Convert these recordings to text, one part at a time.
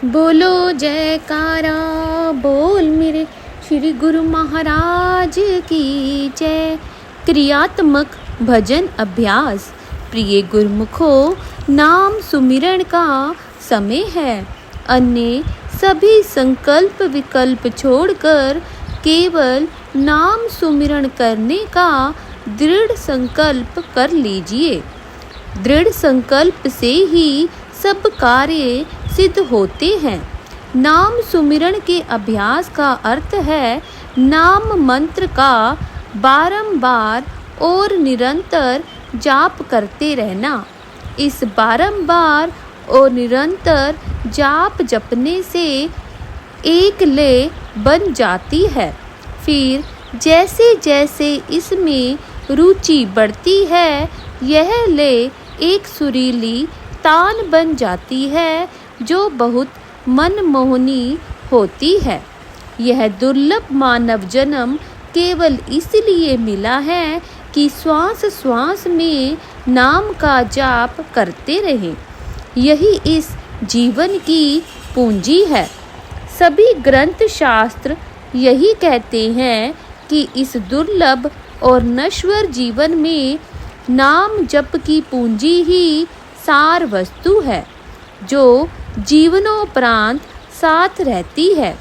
बोलो जयकारा बोल मेरे श्री गुरु महाराज की जय। क्रियात्मक भजन अभ्यास। प्रिय गुरुमुखो, नाम सुमिरन का समय है। अन्य सभी संकल्प विकल्प छोड़कर केवल नाम सुमिरन करने का दृढ़ संकल्प कर लीजिए। दृढ़ संकल्प से ही सब कार्य सिद्ध होते हैं। नाम सुमिरन के अभ्यास का अर्थ है नाम मंत्र का बारंबार और निरंतर जाप करते रहना। इस बारंबार और निरंतर जाप जपने से एक लय बन जाती है। फिर जैसे जैसे इसमें रुचि बढ़ती है, यह लय एक सुरीली तान बन जाती है जो बहुत मनमोहनी होती है। यह दुर्लभ मानव जन्म केवल इसलिए मिला है कि श्वास श्वास में नाम का जाप करते रहें। यही इस जीवन की पूंजी है। सभी ग्रंथ शास्त्र यही कहते हैं कि इस दुर्लभ और नश्वर जीवन में नाम जप की पूंजी ही सार वस्तु है, जो जीवनोपरांत साथ रहती है।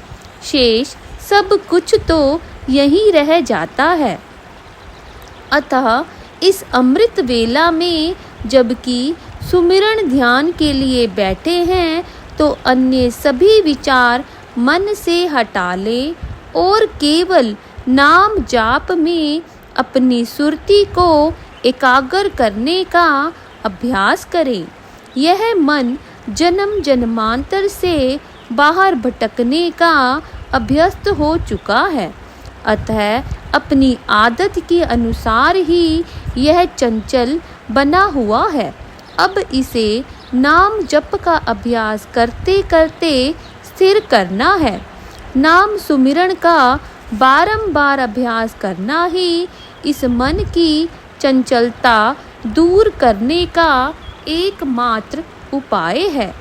शेष सब कुछ तो यहीं रह जाता है। अतः इस अमृत वेला में जबकि सुमिरन ध्यान के लिए बैठे हैं, तो अन्य सभी विचार मन से हटा लें और केवल नाम जाप में अपनी सुरती को एकाग्र करने का अभ्यास करें। यह मन जन्म जन्मांतर से बाहर भटकने का अभ्यस्त हो चुका है। अतः अपनी आदत के अनुसार ही यह चंचल बना हुआ है। अब इसे नाम जप का अभ्यास करते करते स्थिर करना है। नाम सुमिरन का बारंबार अभ्यास करना ही इस मन की चंचलता दूर करने का एकमात्र उपाय है।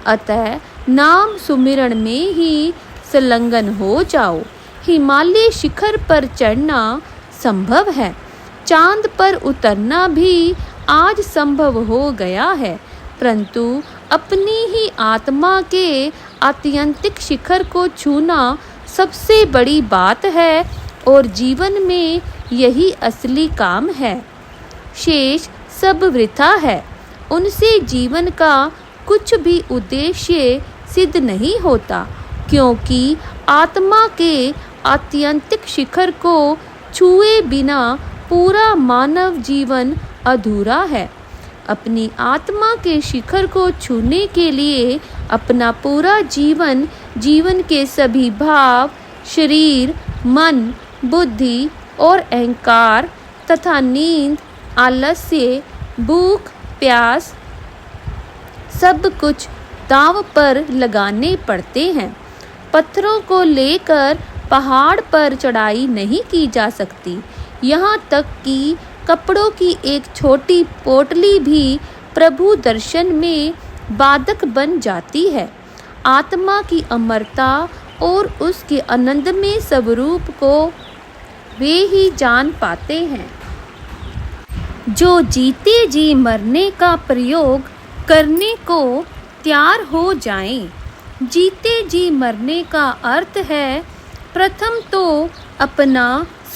अतः नाम सुमिरन में ही संलग्न हो जाओ। हिमालय शिखर पर चढ़ना संभव है, चांद पर उतरना भी आज संभव हो गया है, परंतु अपनी ही आत्मा के आत्यंतिक शिखर को छूना सबसे बड़ी बात है और जीवन में यही असली काम है। शेष सब वृथा है। उनसे जीवन का कुछ भी उद्देश्य सिद्ध नहीं होता, क्योंकि आत्मा के आत्यंतिक शिखर को छुए बिना पूरा मानव जीवन अधूरा है। अपनी आत्मा के शिखर को छूने के लिए अपना पूरा जीवन, जीवन के सभी भाव, शरीर, मन, बुद्धि और अहंकार तथा नींद, आलस्य, भूख, प्यास सब कुछ दांव पर लगाने पड़ते हैं। पत्थरों को लेकर पहाड़ पर चढ़ाई नहीं की जा सकती। यहाँ तक कि कपड़ों की एक छोटी पोटली भी प्रभु दर्शन में बाधक बन जाती है। आत्मा की अमरता और उसके आनंदमय स्वरूप को वे ही जान पाते हैं जो जीते जी मरने का प्रयोग करने को तैयार हो जाएं। जीते जी मरने का अर्थ है प्रथम तो अपना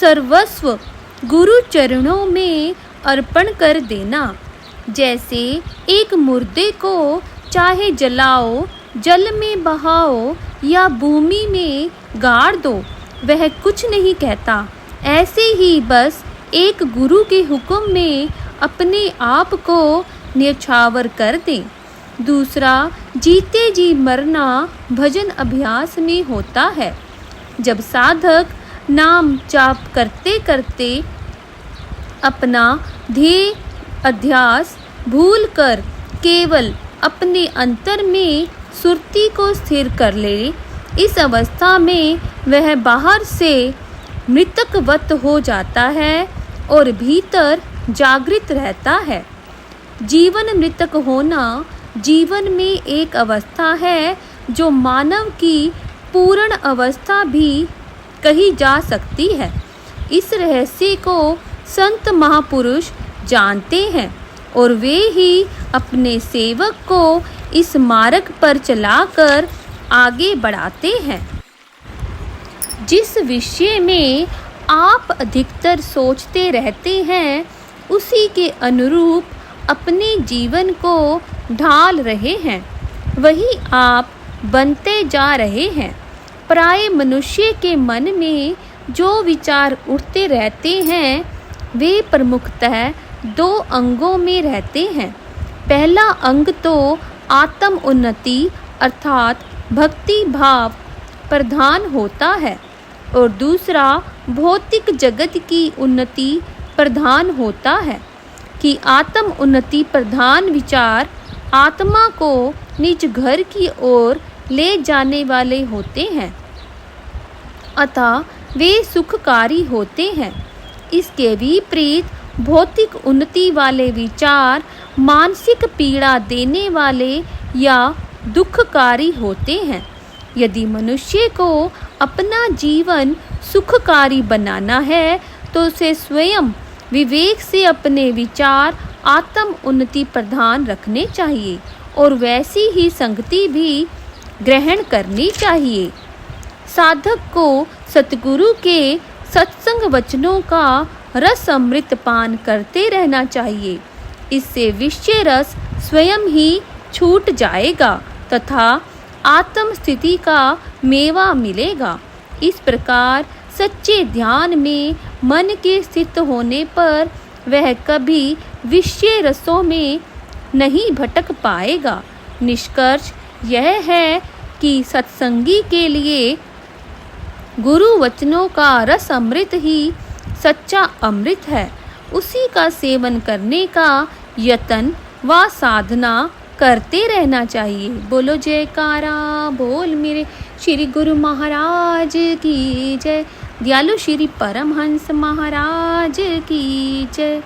सर्वस्व गुरु चरणों में अर्पण कर देना। जैसे एक मुर्दे को चाहे जलाओ, जल में बहाओ या भूमि में गाड़ दो, वह कुछ नहीं कहता। ऐसे ही बस एक गुरु के हुक्म में अपने आप को न्यौछावर कर दें। दूसरा, जीते जी मरना भजन अभ्यास में होता है। जब साधक नाम जाप करते करते अपना ध्येय अध्यास भूलकर केवल अपने अंतर में सुरती को स्थिर कर ले, इस अवस्था में वह बाहर से मृतकवत हो जाता है और भीतर जागृत रहता है। जीवन मृतक होना जीवन में एक अवस्था है जो मानव की पूर्ण अवस्था भी कही जा सकती है। इस रहस्य को संत महापुरुष जानते हैं और वे ही अपने सेवक को इस मार्ग पर चलाकर आगे बढ़ाते हैं। जिस विषय में आप अधिकतर सोचते रहते हैं उसी के अनुरूप अपने जीवन को ढाल रहे हैं, वही आप बनते जा रहे हैं। प्राय मनुष्य के मन में जो विचार उठते रहते हैं वे प्रमुखतः 2 अंगों में रहते हैं। पहला अंग तो आत्म उन्नति अर्थात भक्ति भाव प्रधान होता है और दूसरा भौतिक जगत की उन्नति प्रधान होता है कि आत्म उन्नति प्रधान विचार आत्मा को निज घर की ओर ले जाने वाले होते हैं, अतः वे सुखकारी होते हैं। इसके विपरीत भौतिक उन्नति वाले विचार मानसिक पीड़ा देने वाले या दुखकारी होते हैं। यदि मनुष्य को अपना जीवन सुखकारी बनाना है तो उसे स्वयं विवेक से अपने विचार आत्म उन्नति प्रधान रखने चाहिए और वैसी ही संगति भी ग्रहण करनी चाहिए। साधक को सतगुरु के सत्संग वचनों का रस अमृत पान करते रहना चाहिए। इससे विषय रस स्वयं ही छूट जाएगा तथा आत्म स्थिति का मेवा मिलेगा। इस प्रकार सच्चे ध्यान में मन के स्थित होने पर वह कभी विषय रसों में नहीं भटक पाएगा। निष्कर्ष यह है कि सत्संगी के लिए गुरु वचनों का रस अमृत ही सच्चा अमृत है। उसी का सेवन करने का यत्न व साधना करते रहना चाहिए। बोलो जयकारा बोल मेरे श्री गुरु महाराज की जय। दयालु श्री परमहंस महाराज की जय।